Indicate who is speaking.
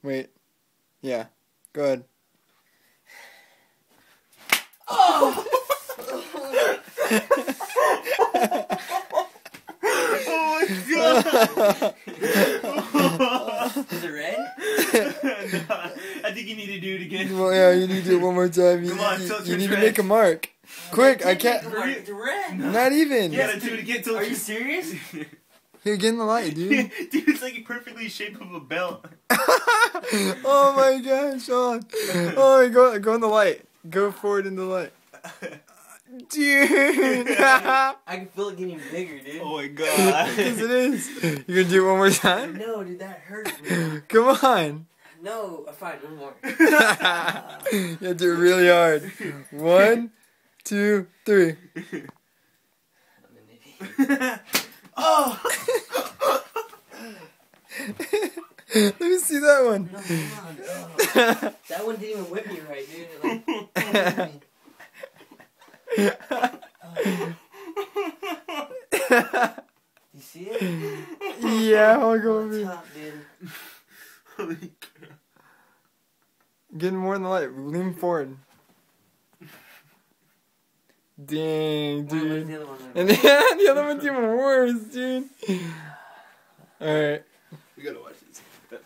Speaker 1: Wait. Yeah. Go ahead.
Speaker 2: Oh!
Speaker 3: Oh my god!
Speaker 2: Is it red?
Speaker 3: No, I think you need to do it again.
Speaker 1: Well, yeah, you need to do it one more time.
Speaker 3: Come on, till it
Speaker 1: You
Speaker 3: turns
Speaker 1: need to
Speaker 3: red.
Speaker 1: make a mark. Quick, I can't.
Speaker 2: It's red.
Speaker 1: Not even.
Speaker 3: You gotta do it again till
Speaker 2: Are you serious?
Speaker 1: Here, get in the light, dude.
Speaker 3: Dude, it's like perfectly shaped of a belt.
Speaker 1: Oh my gosh, Sean. Oh, go in the light. Go forward in the light. Dude.
Speaker 2: I can feel it getting bigger, dude.
Speaker 3: Oh my god.
Speaker 1: Yes, it is. You gonna do it one more time?
Speaker 2: No, dude, that hurts me.
Speaker 1: Come on.
Speaker 2: No, fine, one more.
Speaker 1: You have to do it really hard. 1, 2, 3.
Speaker 2: I'm an idiot.
Speaker 3: Oh!
Speaker 1: Let me see that one.
Speaker 2: No, come on. Oh. That one didn't even whip me right, dude. It, you see it?
Speaker 1: Yeah, I'll go
Speaker 2: On
Speaker 1: over here.
Speaker 2: top, dude.
Speaker 3: Holy crap.
Speaker 1: Get more in the light. Lean forward. Dang,
Speaker 2: Where's
Speaker 1: dude.
Speaker 2: the other one?
Speaker 1: And the other one's even worse, dude. Alright.
Speaker 3: We gotta watch this. Crap.